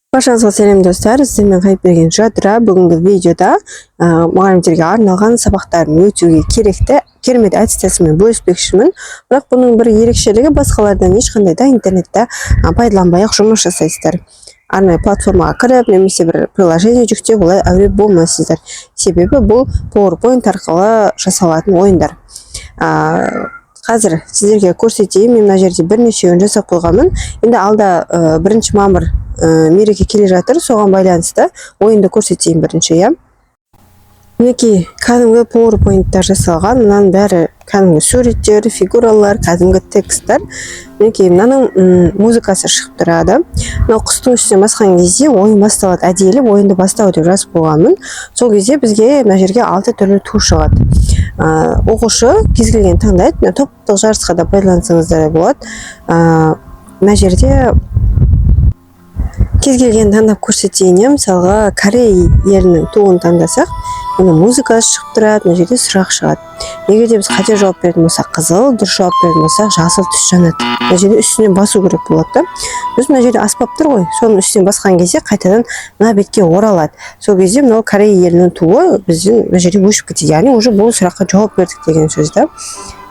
Баршаңызға сәлем достар, сіздермен Қайыпберген Жадыра. Бүгінгі видеода мұғалімдерге арналған сабақтарын өтуге керекті керемет әдіс тәсілмен бөліспекшімін. Бірақ бұның бір ерекшелігі басқалардан ешқандай да интернетте пайдаланбай-ақ жұмыс жасайсыздар. Арнайы платформаға кіріп, немесе бір приложение жүктеп олай әуре болмайсыздар. Себебі бұл PowerPoint арқылы жасалатын ойындар. Қазір сіздерге көрсетейін, мен мына жерде бірнешеуін жасап қойғанмын. Енді алда 1 мамыр мереке келе жатыр, соған байланысты ойынды көрсетейін бірінші, иә. Мінекей, кәдімгі PowerPoint-тар жасалған, мұның бәрі кәдімгі суреттер, фигуралар, кәдімгі тексттер. Мінекей, мынаның музыкасы шығып тұрады. Мынау құстың үстіне басқан кезде ойын басталады, әдейілеп ойынды бастау деп жазып қойғанмын. Сол кезде бізге мына жерге 6 түрлі ту шығады. Оқушы кез келген таңдайды, топтық жарысқа да пайдалансаңыздар да болады. Мына жерде кез келген таңдап көрсетейін, мысалға Корей елінің туын таңдасақ, мұны музыкасы шығып тұрады, мына жерде сұрақ шығады. Егер де біз қате жауап беретін болсақ қызыл, дұрыс жауап беретін болсақ жасыл түс жанады. Мына жерде үстіне басу керек болады. Біз мына жерде аспаптар ғой, соның үстіне басқан кезде қайтадан мына бетке оралады. Сол кезде мынау Корей елінің туы біздің мына жерде өшіп кетеді. Яғни уже бұл сұраққа жауап бердік деген сөз да.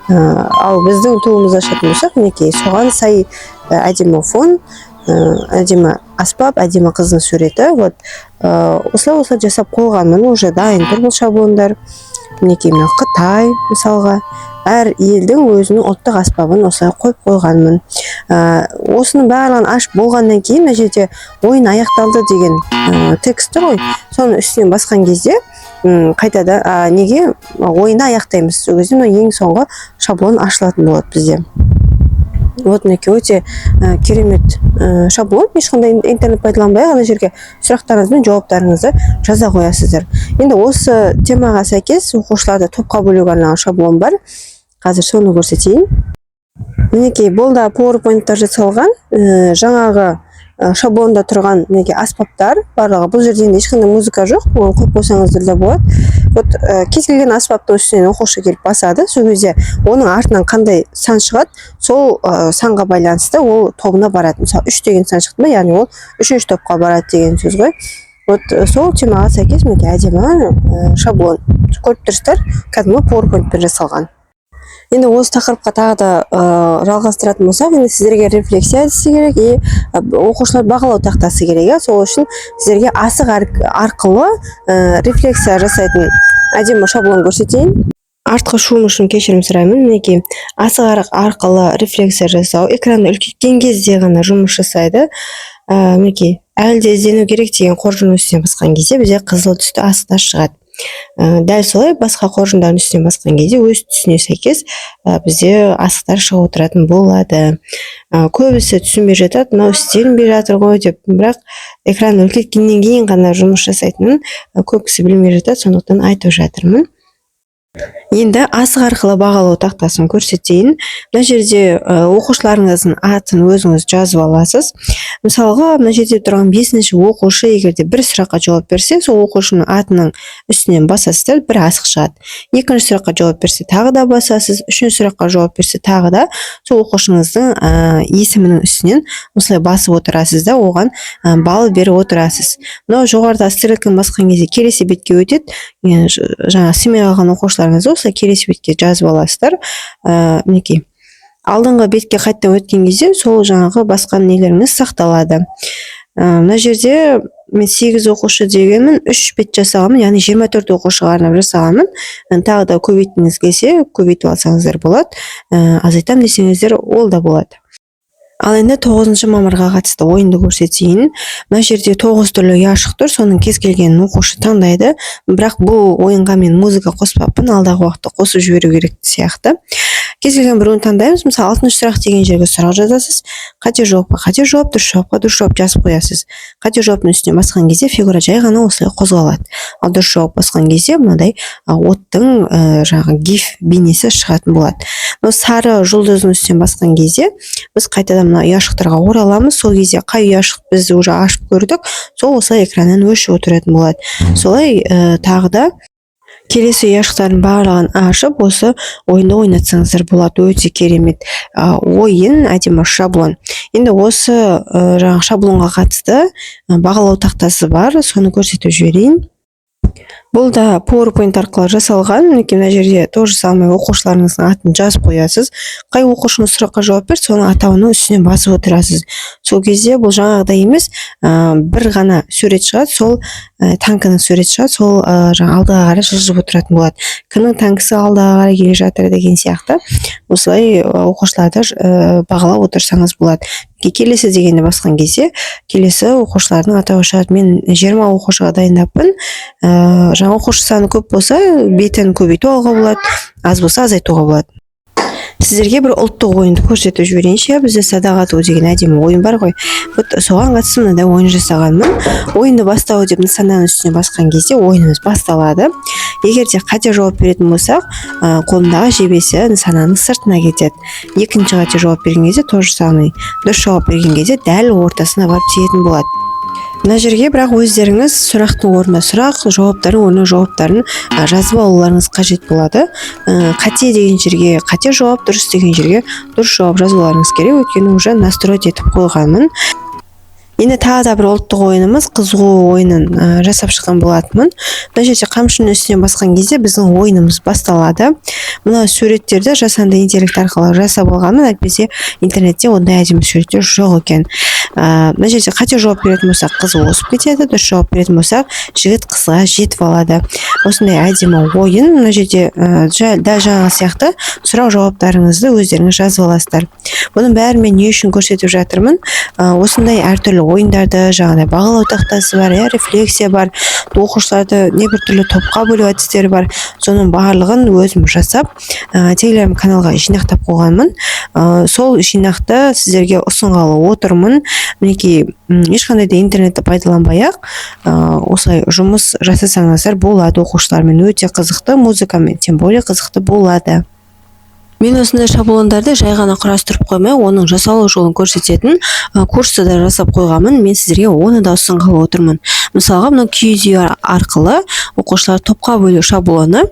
Ал біздің туымызды ашатын болсақ, мінекей, соған сай әдемі фон, әдемі аспап, әдемі қыздың суреті. Осылай жасап қойғанмын, уже дайын тұр бұл шаблондар. Мінекей, мына Қытай мысалға, әр елдің өзінің ұлттық аспабын осылай қойып қойғанмын. Осының барлығын ашып болғаннан кейін мына жерде ойын аяқталды деген текст тұр ғой. Соны үстінен басқан кезде қайтада неге ойынды аяқтаймыз. Сол кезде ең соңғы шаблон ашылатын болады бізде. Мінекей, өте керемет шаблон, ешқандай интернет пайдаланбай ана жерге сұрақтарыңыз бен жауаптарыңызды жаза қоясыздар. Енді осы темаға сәйкес оқушыларды топқа бөлуге арналған шаблон бар. Қазір соны көрсетейін. Мінекей, бұл да PowerPoint-тар жасалған, жаңағы шаблонда тұрған мінекей аспаптар барлығы. Бұл жерде ешқандай музыка жоқ, оны қойып қойсаңыздар да болады. Кез келген аспаптың үстінен оқушы келіп басады, сол кезде оның артынан қандай сан шығады, сол санға байланысты ол тобына барады. Мысалы 3 деген сан шықты ма, яғни ол 3-ші топқа барады деген сөз ғой. Сол темаға сәйкес мінекей әдемі шаблон. Көріп тұрсыздар, кәдімгі PowerPoint-пен жасалған. Енді осы тақырыпқа тағы да жалғастыратын болсақ, енді сіздерге рефлексия әдісі керек, оқушылар бағалау тақтасы керек. Сол үшін сіздерге асық арқылы рефлексия жасайтын әдемі шаблон көрсетейін. Артқы шуым үшін кешірім сұраймын. Мінекей, асық арқылы рефлексия жасау экранды үлкейткен кезде ғана жұмыс жасайды. Мінекей, әлде іздену керек деген қоржын үстіне басқан кезде бізде қызыл түсті асықтар шығады. Дәл солай басқа қоржындардың үстіне басқан кезде өз түсіне сәйкес бізде асықтар шығып отыратын болады. Көбісі түсінбей жатады, мынау істелінбей жатыр ғой деп, бірақ экранды үлкейткеннен кейін ғана жұмыс жасайтынын көп кісі білмей жатады, сондықтан айтып жатырмын. Енді асық арқылы бағалау тақтасын көрсетейін. Мына жерде оқушыларыңыздың атын өзіңіз жазып аласыз. Мысалға, мына жерде тұрған 5-ші оқушы егерде бір сұраққа жауап берсе, сол оқушының атының үстінен басасыздар, бір асық шығады. 2-ші сұраққа жауап берсе, тағы да басасыз. 3-ші сұраққа жауап берсе, тағы да сол оқушыңыздың есімінің үстінен осылай басып отырасыз да, оған балл беріп отырасыз. Мынау жоғарыда стрелканы басқан кезде келесі бетке өтеді. Жаңа симей қалған оқушыларыңыз осылай келесі бетке жазып аласыздар. Мінекей, алдыңғы бетке қайтадан өткен кезде сол жаңағы басқан нелеріңіз сақталады. Мына жерде мен 8 оқушы дегенмін, 3 бет жасағанмын, яғни 24 оқушыға арнап жасағанмын. Тағы да көбейткіңіз келсе, көбейтіп алсаңыздар болады. Азайтам десеңіздер, ол да болады. Ал енді 9 мамырға қатысты ойынды көрсетейін. Мына жерде 9 түрлі ұяшық тұр, соның кез келген оқушы таңдайды. Бірақ бұл ойынға мен музыка қоспаппын, алдағы уақытта қосып жіберу керек сияқты. Кез келген біреуін таңдаймыз. Мысалы 6-шы сұрақ деген жерге сұрақ жазасыз. Қате жауапқа қате жауап, дұрыс жауапқа дұрыс жауап жазып қоясыз. Қате жауаптың үстіне басқан кезде фигура жай ғана осылай қозғалады. Ал дұрыс жауап басқан кезде мынадай оттың жаңағы гиф бейнесі шығатын болады. Сары жұлдыздың үстіне басқан кезде біз қайтадан мына ұяшықтарға ораламыз. Сол кезде қай ұяшық біз уже ашып көрдік, сол осылай экраннан өшіп отыратын болады. Солай тағы да келесі ұяшықтардың барлығын ашып осы ойынды ойнатсаңыздар болады. Өте керемет ойын, әдемі шаблон. Енді осы жаңағы шаблонға қатысты бағалау тақтасы бар, соны көрсетіп жіберейін. Бұл да PowerPoint арқылы жасалған. Мінекей мына жерде то же самое оқушыларыңыздың атын жазып қоясыз. Қай оқушыңыз сұраққа жауап берді, соның атауының үстіне басып отырасыз. Сол кезде бұл жаңағыдай емес, бір ғана сурет шығады, сол танкінің сурет шығады, сол жаңа алдыға қарай жылжып отыратын болады. Кімнің танкісі алдыға қарай келе жатыр деген сияқты. Осылай оқушыларды бағалап отырсаңыз болады. Келесі дегенді басқан кезде келесі оқушылардың атауы шығады. Мен 20 оқушыға дайындаппын. Жаңа оқушы саны көп болса, бетін көбейтуге болады, аз болса азайтуға болады. Сіздерге бір ұлттық ойынды көрсетіп жіберейінші. Бізде садақ ату деген әдемі ойын бар ғой. Соған қатысты мынандай ойын жасағанмын. Ойынды бастау деп нысананың үстіне басқан кезде ойынымыз басталады. Егер де қате жауап беретін болсақ, қолындағы жебесі нысананың сыртына кетеді. Екінші қате жауап берген кезде то же самое. Дұрыс жауап берген кезде дәл ортасына барып тиетін болады. Мына жерге бірақ өздеріңіз сұрақтың орнына сұрақ, жауаптардың орнына жауаптарын жазып алуларыңыз қажет болады. Қате деген жерге қате жауап, дұрыс деген жерге дұрыс жауап жазуларыңыз керек, өйткені уже настроить етіп қойғанмын. Енді тағы да бір ұлттық ойынымыз қызғу ойынын жасап шыққан болатынмын. Мына жерде қамшының үстіне басқан кезде біздің ойынымыз басталады. Мына суреттерді жасанды интеллект арқылы жасап алғанмын, әйтпесе интернетте ондай әдемі суреттер жоқ екен. Мына жерде қате жауап беретін болсақ, қыз озып кетеді, дұрыс жауап беретін болсақ, жігіт қызға жетіп алады. Осындай әдемі ойын. Мына жерде дәл жаңа сияқты сұрақ жауаптарыңызды өздеріңіз жазып аласыздар. Бұның бәрін мен не үшін көрсетіп жатырмын? Осындай әртүрлі ойындарды, жаңағыдай бағалау тақтасы бар, рефлексия бар, оқушыларды небір түрлі топқа бөлу әдістері бар. Соның барлығын өзім жасап, Telegram каналға жинақтап қойғанмын. Сол жинақты сіздерге ұсынғалы отырмын. Мінекей, ешқандай да интернетті пайдаланбай-ақ, осылай жұмыс жасасаңыздар болады. Оқушылармен өте қызықты, музыкамен тем более қызықты болады. Мен осындай шаблондарды жай ғана құрастырып қоймай, оның жасалу жолын көрсететін курсты да жасап қойғанмын. Мен сіздерге оны да ұсынғалы отырмын. Мысалға, мына киіз үй арқылы оқушылар топқа бөлу шаблоны.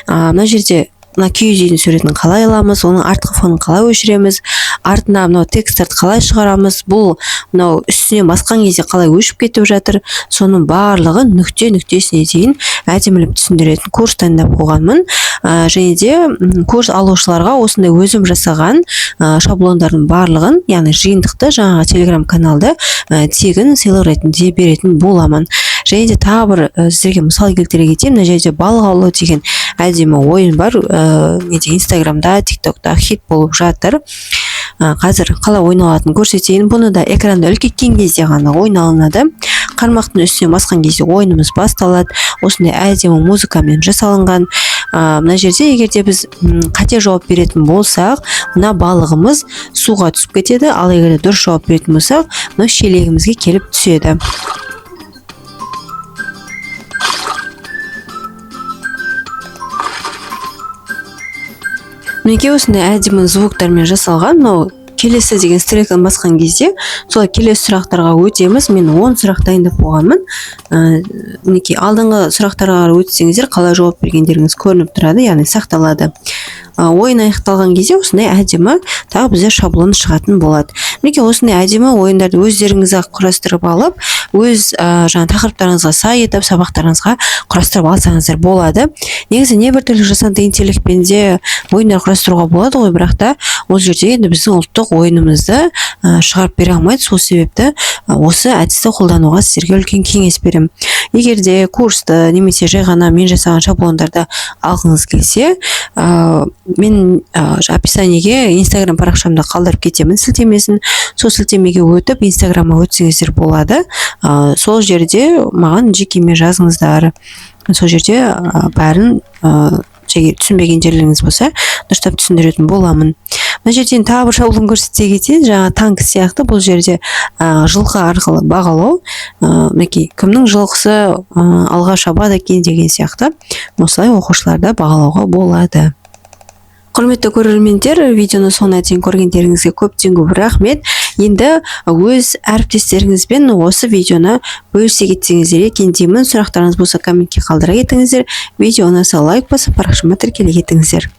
Мына жерде мына киіз үйдің суретін қалай аламыз, оның артқы фонын қалай өшіреміз, артына мынау тексттерді қалай шығарамыз, бұл мынау үстіне басқан кезде қалай өшіп кетіп жатыр, соның барлығын нүкте-нүктесіне дейін әдемілеп түсіндіретін курс дайындап қойғанмын. Және де курс алушыларға осындай өзім жасаған шаблондардың барлығын, яғни жиынтықты жаңағы Telegram каналда тегін сыйлық ретінде беретін боламын. Және де тағы бір сіздерге мысал келтіре кетейін. Мына жерде балық аулау деген әдемі ойын бар. Инстаграмда, тиктокта хит болып жатыр. Қазір қалай ойналатынын көрсетейін. Бұны да экранда үлкейткен кезде ғана ойналынады. Қармақтың үстіне басқан кезде ойынымыз басталады. Осындай әдемі музыкамен жасалынған. Мына жерде егер де біз қате жауап беретін болсақ, мына балығымыз суға түсіп кетеді, ал егер де дұрыс жауап беретін болсақ, мына шелегімізге келіп түседі. Мінекей осындай әдемі звуктармен жасалған. Келесі деген стрелканы басқан кезде солай келесі сұрақтарға өтеміз. Мен 10 сұрақ дайындап қойғанмын. Мінекей алдыңғы сұрақтарға өтсеңіздер, қалай жауап бергендеріңіз көрініп тұрады, яғни сақталады. Ойын аяқталған кезде осындай әдемі тағы бізде шаблон шығатын болады. Мінекей осындай әдемі ойындарды өздеріңіз-ақ құрастырып алып, өз жаңа тақырыптарыңызға сай етіп, сабақтарыңызға құрастырып алсаңыздар болады. Негізі небір түрлі жасанды интеллектпен де ойындар құрастыруға болады ғой, бірақ та ол жерде енді біздің ұлттық ойынымызды шығарып бере алмайды. Сол себепті осы әдісті қолдануға сіздерге үлкен кеңес беремін. Егер де курсты немесе жай ғана мен жасаған шаблондарды алғыңыз келсе, мен описаниеге Instagram парақшамда қалдырып кетемін сілтемесін. Сол сілтемеге өтіп Instagramға өтсеңіздер болады. Сол жерде маған жекеме жазыңыздар. Сол жерде бәрін түсінбеген жерлеріңіз болса, дұрыстап түсіндіретін боламын. Мына жерден тағы бір шаблон көрсете кетейін. Жаңа танк сияқты бұл жерде жылқы арқылы бағалау. Мінекей, кімнің жылқысы алға шабады екен деген сияқты. Осылай оқушыларда бағалауға болады. Құрметті көрермендер, видеоны соңына дейін көргендеріңізге көптен көп рахмет. Енді өз әріптестеріңізбен осы видеоны бөлісе кетсеңіздер екен деймін. Сұрақтарыңыз болса комментке қалдыра кетіңіздер. Видеоны лайк басып парақшама тіркеле кетіңіздер.